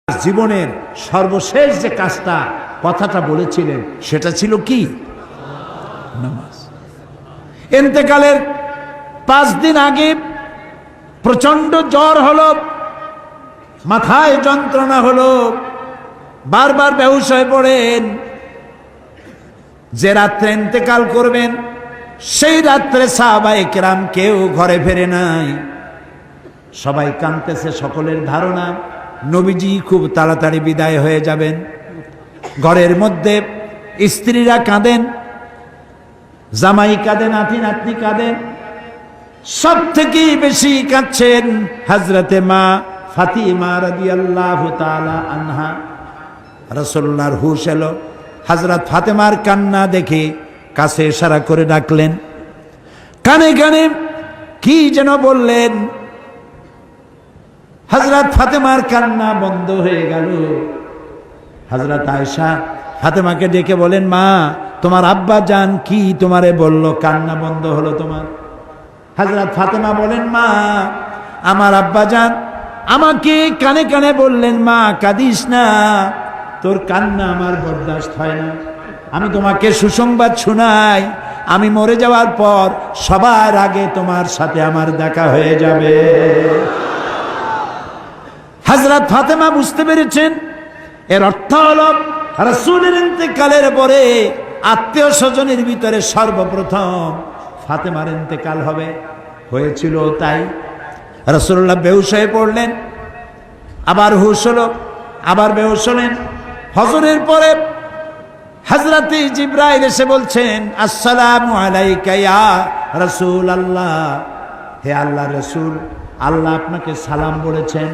জীবনের সর্বশেষ যে কাজটা কথাটা বলেছিলেন সেটা ছিল কি? নামাজ। ইন্তেকালের 5 দিন আগে প্রচন্ড জ্বর হলো, মাথায় যন্ত্রণা হলো, বারবার বেহুশ হয়ে পড়েন। যে রাত্রে ইন্তেকাল করবেন সেই রাত্রে সাহাবায়ে কেরাম কেউ ঘরে ফেরে নাই, সবাই কাঁদতেছে। সকলের ধারণা নবীজি খুব তাড়াতাড়ি বিদায় হয়ে যাবেন। ঘরের মধ্যে স্ত্রীরা কাঁদেন, জামাই কাঁদেন, নাতি নাতনি কাঁদেন। সব থেকে বেশি কাঁদছেন হযরতে মা ফাতিমা রাদিয়াল্লাহু তাআলা আনহা। রাসূলুল্লাহর হুশ এলো, হযরত ফাতেমার কান্না দেখে কাছে ইশারা করে ডাকলেন, কানে কানে কি যেন বললেন। হযরত ফাতেমার কান্না বন্ধ হয়ে গেল। হযরত আয়েশা ফাতেমাকে ডেকে বলেন, মা তোমার আব্বা জান কি তোমারে বলল, কান্না বন্ধ হলো তোমার? হযরত ফাতেমা বলেন, মা আমার আব্বা জান আমাকে কানে কানে বললেন, মা কাঁদিস না, তোর কান্না আমার বরদাস্ত হয় না। আমি তোমাকে সুসংবাদ শোনাই, আমি মরে যাওয়ার পর সবার আগে তোমার সাথে আমার দেখা হয়ে যাবে। হযরত ফাতেমা বুঝতে পেরেছেন এর অর্থ হলো রাসূলের ইন্তেকালের পরে আত্মীয় স্বজনের ভিতরে সর্বপ্রথম ফাতেমার ইন্তেকাল হবে। হয়েছিল তাই। রাসূলুল্লাহ বেহুশ হয়ে পড়লেন, আবার হুশ হলো, আবার বেহুশ হলেন। ফজরের পরে হযরতে জিবরাইল এসে বলছেন, আসসালামু আলাইকা ইয়া রাসূলুল্লাহ, হে আল্লাহর রাসূল, আল্লাহ আপনাকে সালাম বলেছেন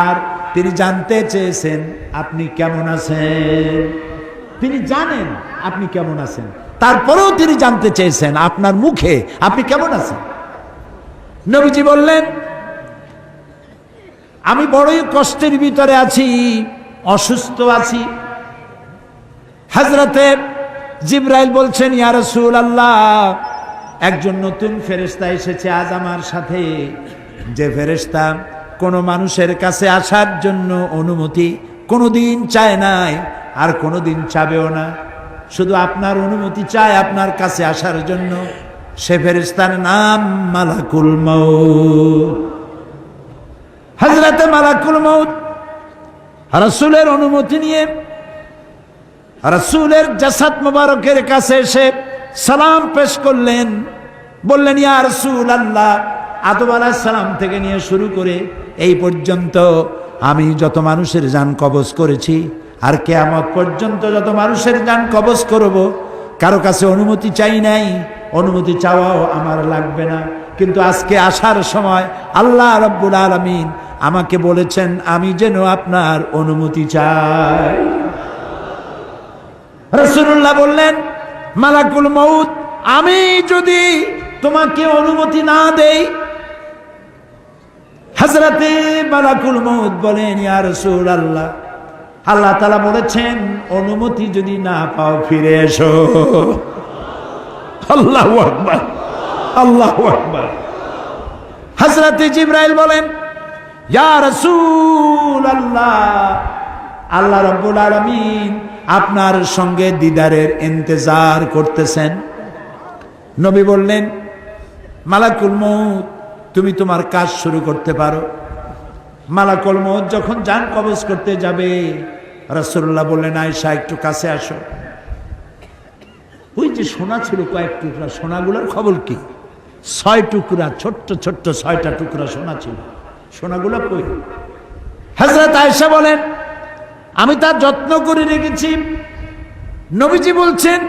আর তিনি জানতে চেয়েছেন আপনি কেমন আছেন। তিনি জানেন আপনি কেমন আছেন, তারপরেও তিনি জানতে চেয়েছেন আপনার মুখে আপনি কেমন আছেন। নবীজি বললেন, আমি বড়ই কষ্টের ভিতরে আছি, অসুস্থ আছি। হযরতে জিবরাইল বলছেন, ইয়া রাসূলুল্লাহ, একজন নতুন ফেরেশতা এসেছে আজ আমার সাথে, যে ফেরেশতা কোনো মানুষের কাছে আসার জন্য অনুমতি কোনোদিন চায় নাই আর কোনোদিন চাবেও না, শুধু আপনার অনুমতি চায় আপনার কাছে আসার জন্য। সে ফেরেশতার নাম মালাকুল মউত। হযরতে মালাকুল মউত রাসূলের অনুমতি নিয়ে রাসূলের জাসাদ মোবারকের কাছে এসে সালাম পেশ করলেন। বললেন, ইয়া রাসূলুল্লাহ, আদম আলাইহিস সালাম থেকে নিয়ে শুরু করে এই পর্যন্ত আমি যত মানুষের জান কবজ করেছি আর কিয়ামত পর্যন্ত যত মানুষের জান কবজ করব, কারো কাছে অনুমতি চাই নাই, অনুমতি চাওয়াও আমার লাগবে না। কিন্তু আজকে আসার সময় আল্লাহ রাব্বুল আলামিন আমাকে বলেছেন আমি যেন আপনার অনুমতি চাই। রাসূলুল্লাহ বললেন, মালাকুল মউত, আমি যদি তোমাকে অনুমতি না দেই? হযরতে মালাকুল মউত বলেন, ইয়া রাসূলুল্লাহ, আল্লাহ তাআলা বলেছেন অনুমতি যদি না পাও ফিরে এসো। আল্লাহু আকবার, আল্লাহু আকবার। হযরতে জিবরাইল বলেন, ইয়া রাসূলুল্লাহ, আল্লাহ রাব্বুল আলামিন আপনার সঙ্গে দিদারের ইন্তজার করতেছেন। নবী বললেন, মালাকুল মউত, তুমি তোমার কাজ শুরু করতে পারো। মালাকুল মউত যখন জান কবজ করতে যাবে, রাসূলুল্লাহ বললেন, আয়েশা একটু কাছে আসো। ওই যে সোনা ছিল কয়েক টুকরা, সোনাগুলোর খবর কি? 6 টুকরা, ছোট্ট ছোট্ট 6টা টুকরা সোনা ছিল, সোনাগুলো কই? হযরত আয়েশা বলেন, আমি তার যত্ন করে রেখেছি। নবীজি বলছেন,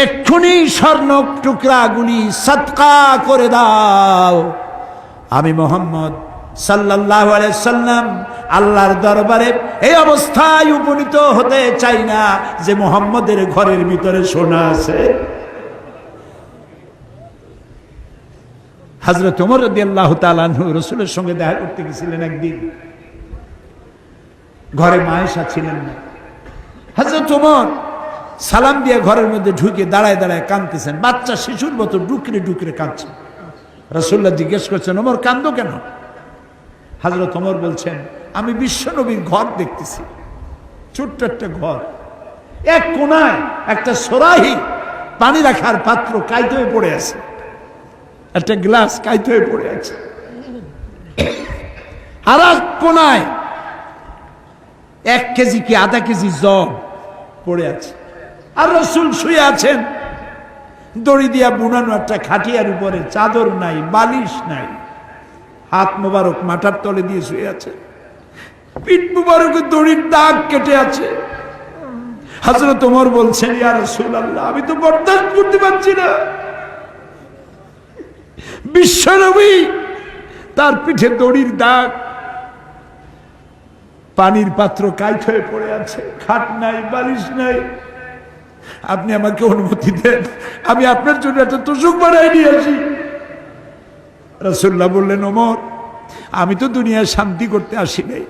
এক্ষুনি স্বর্ণ টুকরাগুলি সদকা করে দাও। আমি মুহাম্মদ সাল্লাল্লাহু আলাইহি সাল্লাম আল্লাহর দরবারে এই অবস্থায় উপনীত হতে চাই না যে মুহাম্মদের ঘরের ভিতরে সোনা আছে। হযরত ওমর রাদিয়াল্লাহু তাআলা আনহু রাসূলের সঙ্গে দেখা করতে গেছিলেন একদিন। ঘরে মা আয়েশা ছিলেন না। হযরত ওমর সালাম দিয়ে ঘরের মধ্যে ঢুকে দাঁড়ায় দাঁড়ায় কাঁদতেছেন, বাচ্চা শিশুর মতো ডুকরে ডুকরে কাঁদছে। রাসূলুল্লাহ জিজ্ঞেস করছেন, ওমর কান্দো কেন? হযরত ওমর বলছেন, আমি বিশ্বনবীর ঘর দেখতেছি, ছোট্ট একটা ঘর, এক কোনায় একটা সরাহি পানি রাখার পাত্র কাইতে হয়ে পড়ে আছে, একটা গ্লাস কাইতে হয়ে পড়ে আছে, আর এক কোনায় 1 কেজি কি আধা কেজি জব পড়ে আছে, আর রাসূল শুয়ে আছেন দড়ি দিয়া বুনানো একটা খাটিয়ার উপরে, চাদর নাই, বালিশ নাই, হাত মোবারক মাথার তলে দিয়ে শুয়ে আছে, পিঠ মোবারকে দড়ির দাগ কেটে আছে। হযরত ওমর বলছেন, ইয়া রাসূলুল্লাহ, আমি তো বরদাস্ত করতে পারছি না, বিশ্বনবী তার পিঠে দড়ির দাগ, পানির পাত্র কাইট হয়ে পড়ে আছে, খাট নাই, বালিশ নাই, আপনি আমাকে অনুমতি দেন, আমি আপনার জন্য একটা তোষক বানাই নিয়ে আসি। রাসূলুল্লাহ বললেন, ওমর, আমি তো দুনিয়ায় শান্তি করতে আসি নাই,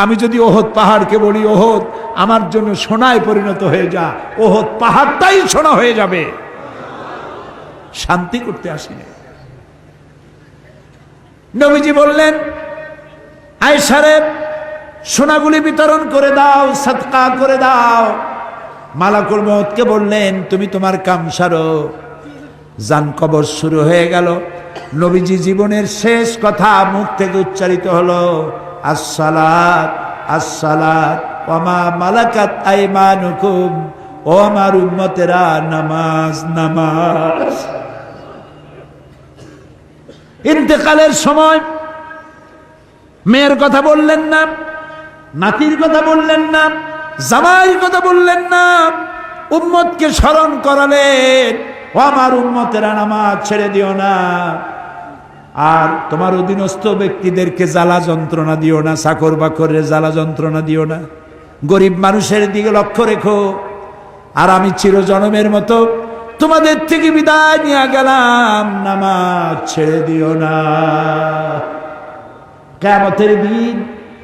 আমি যদি ওহদ পাহাড়কে বলি ওহদ আমার জন্য সোনায় পরিণত হয়ে যা, ওহদ পাহাড়টাই সোনা হয়ে যাবে, শান্তি করতে আসি নাই। নবীজি বললেন, আয়েশারে সোনাগুলি বিতরণ করে দাও, সাদকা করে দাও। মালাকুল মউতকে বললেন, তুমি তোমার কাম সারো। জান কবর শুরু হয়ে গেল। নবীজি জীবনের শেষ কথা মুখ থেকে উচ্চারিত হলো, আসসালাত আসসালাত ওয়া মা মালাকাত আইমানুকুম, ও আমার উম্মতেরা, নামাজ নামাজ। ইন্তেকালের সময় মেয়ের কথা বললেন না, নাতির কথা বললেন না, জামাইয়ের কথা বললেন না, উম্মতকে স্মরণ করালেন, ও আমার উম্মতেরা, নামাজ ছেড়ে দিও না, আর তোমার অধীনস্থ ব্যক্তিদেরকে জ্বালা যন্ত্রণা দিও না, চাকর বাকরের জ্বালা যন্ত্রণা দিও না, গরিব মানুষের দিকে লক্ষ্য রেখো। আর আমি চিরজনমের মতো তোমাদের থেকে বিদায় নিয়ে গেলাম, নামাজ ছেড়ে দিও না। কিয়ামতের দিন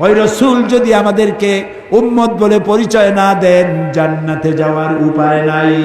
ওই রাসূল যদি আমাদেরকে উম্মত বলে পরিচয় না দেন, জান্নাতে যাওয়ার উপায় নাই।